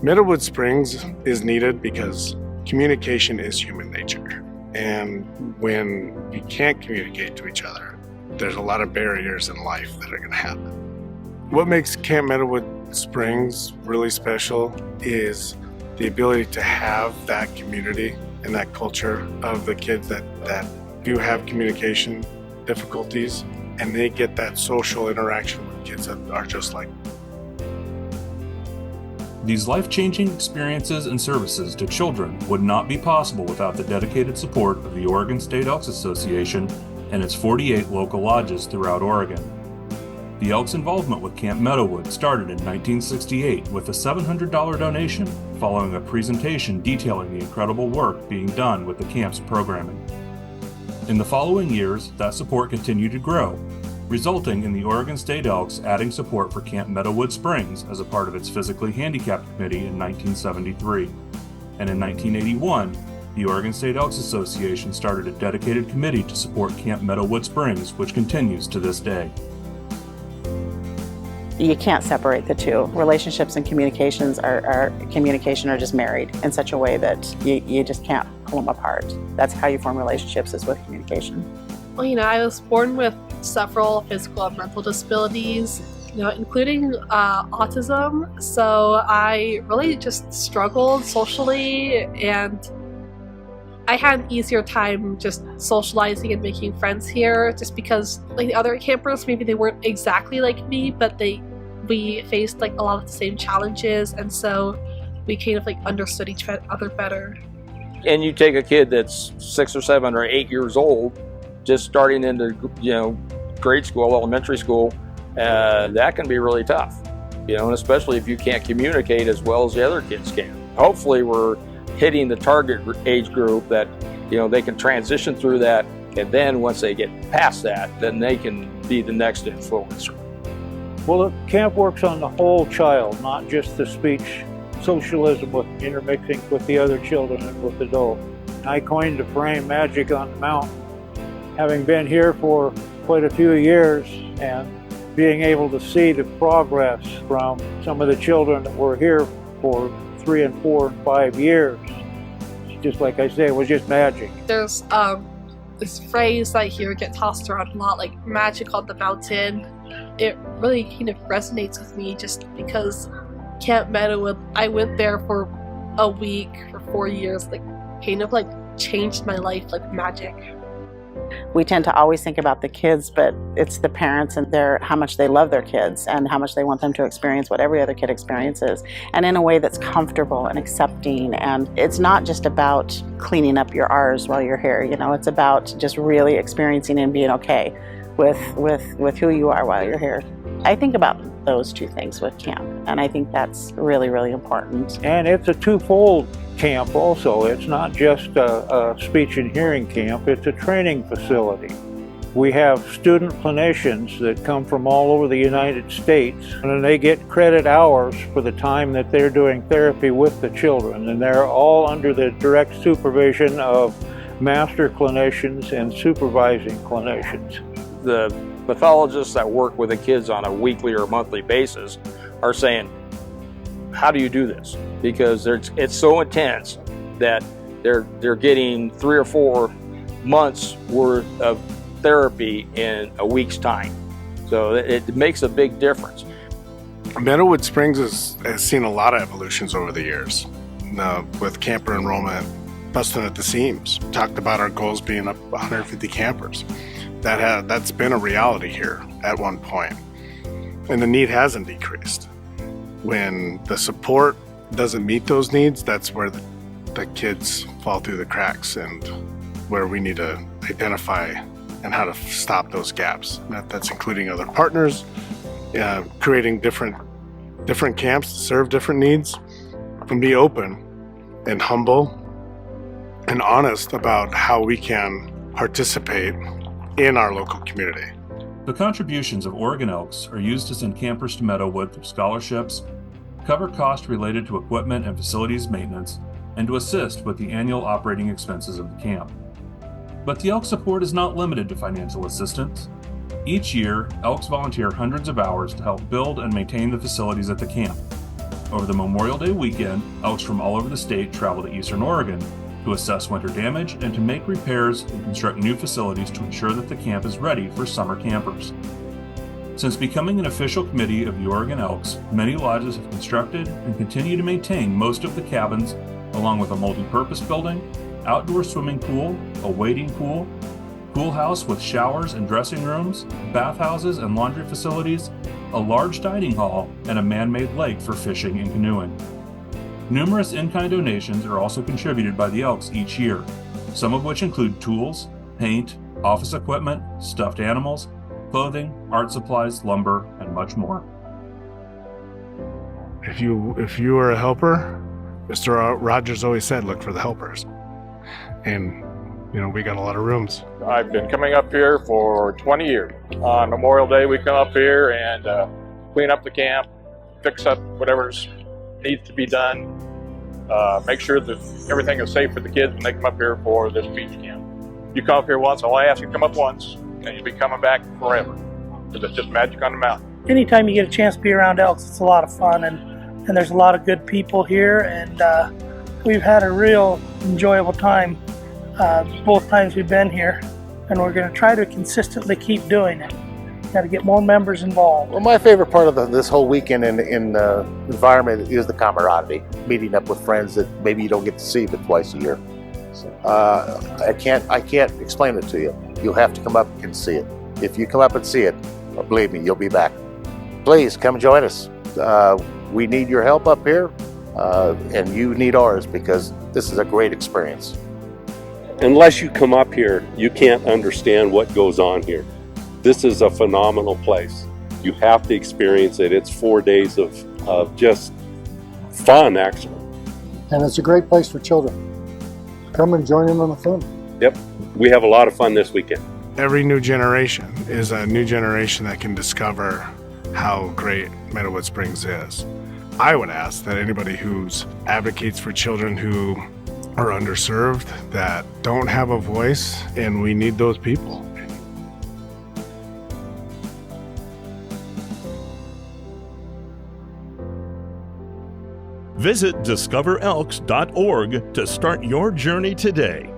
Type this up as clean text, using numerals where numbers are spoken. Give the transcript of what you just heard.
Meadowood Springs is needed because communication is human nature. And when we can't communicate to each other, there's a lot of barriers in life that are going to happen. What makes Camp Meadowood Springs really special is the ability to have that community and that culture of the kids that do have communication difficulties, and they get that social interaction with kids that are just like them. These life-changing experiences and services to children would not be possible without the dedicated support of the Oregon State Elks Association and its 48 local lodges throughout Oregon. The Elks' involvement with Camp Meadowood started in 1968 with a $700 donation following a presentation detailing the incredible work being done with the camp's programming. In the following years, that support continued to grow, resulting in the Oregon State Elks adding support for Camp Meadowood Springs as a part of its physically handicapped committee in 1973. And in 1981, the Oregon State Elks Association started a dedicated committee to support Camp Meadowood Springs, which continues to this day. You can't separate the two. Relationships and communication are just married in such a way that you just can't pull them apart. That's how you form relationships, is with communication. Well, I was born with several physical and mental disabilities, including autism. So I really just struggled socially, and I had an easier time just socializing and making friends here, just because like the other campers, maybe they weren't exactly like me, but we faced like a lot of the same challenges, and so we kind of like understood each other better. And you take a kid that's 6 or 7 or 8 years old, just starting into grade school, elementary school, that can be really tough, and especially if you can't communicate as well as the other kids can. Hopefully we're hitting the target age group that they can transition through that, and then once they get past that, then they can be the next influencer. Well, the camp works on the whole child, not just the speech socialism with intermixing with the other children and with adults. I coined the frame magic on the mountain. Having been here for quite a few years and being able to see the progress from some of the children that were here for 3 and 4 and 5 years, just like I say, it was just magic. There's this phrase I hear get tossed around a lot, like magic on the mountain. It really kind of resonates with me just because Camp Meadowood, I went there for a week for 4 years, kind of changed my life like magic. We tend to always think about the kids, but it's the parents and how much they love their kids and how much they want them to experience what every other kid experiences, and in a way that's comfortable and accepting. And it's not just about cleaning up your R's while you're here, it's about just really experiencing and being okay with who you are while you're here. I think about those two things with camp, and I think that's really, really important. And it's a twofold camp also. It's not just a speech and hearing camp, it's a training facility. We have student clinicians that come from all over the United States, and they get credit hours for the time that they're doing therapy with the children, and they're all under the direct supervision of master clinicians and supervising clinicians. The pathologists that work with the kids on a weekly or monthly basis are saying, how do you do this? Because it's so intense that they're getting 3 or 4 months worth of therapy in a week's time. So it makes a big difference. Meadowood Springs has seen a lot of evolutions over the years. With camper enrollment busting at the seams. Talked about our goals being up 150 campers. That's been a reality here at one point. And the need hasn't decreased. When the support doesn't meet those needs, that's where the kids fall through the cracks, and where we need to identify and how to stop those gaps. That's including other partners, creating different camps to serve different needs, and be open and humble and honest about how we can participate in our local community. The contributions of Oregon Elks are used to send campers to Meadowood through scholarships, cover costs related to equipment and facilities maintenance, and to assist with the annual operating expenses of the camp. But the Elks support is not limited to financial assistance. Each year, Elks volunteer hundreds of hours to help build and maintain the facilities at the camp. Over the Memorial Day weekend, elks from all over the state travel to Eastern Oregon to assess winter damage and to make repairs and construct new facilities to ensure that the camp is ready for summer campers. Since becoming an official committee of the Oregon Elks, many lodges have constructed and continue to maintain most of the cabins, along with a multi-purpose building, outdoor swimming pool, a wading pool, pool house with showers and dressing rooms, bathhouses and laundry facilities, a large dining hall, and a man-made lake for fishing and canoeing. Numerous in-kind donations are also contributed by the Elks each year, some of which include tools, paint, office equipment, stuffed animals, clothing, art supplies, lumber, and much more. If you were a helper, Mr. Rogers always said, look for the helpers. And, we got a lot of rooms. I've been coming up here for 20 years. On Memorial Day, we come up here and clean up the camp, fix up whatever needs to be done, make sure that everything is safe for the kids when they come up here for this beach camp. You come up here once, I'll ask you to come up once, and you'll be coming back forever. Because it's just magic on the mountain. Anytime you get a chance to be around elks, it's a lot of fun, and there's a lot of good people here, and we've had a real enjoyable time both times we've been here, and we're going to try to consistently keep doing it. Got to get more members involved. Well, my favorite part of this whole weekend in the environment is the camaraderie, meeting up with friends that maybe you don't get to see but twice a year. I can't explain it to you. You'll have to come up and see it. If you come up and see it, believe me, you'll be back. Please come join us. We need your help up here, and you need ours, because this is a great experience. Unless you come up here, you can't understand what goes on here. This is a phenomenal place. You have to experience it. It's 4 days of just fun, actually. And it's a great place for children. Come and join in on the fun. Yep, we have a lot of fun this weekend. Every new generation is a new generation that can discover how great Meadowood Springs is. I would ask that anybody who advocates for children who are underserved, that don't have a voice, and we need those people. Visit discoverelks.org to start your journey today.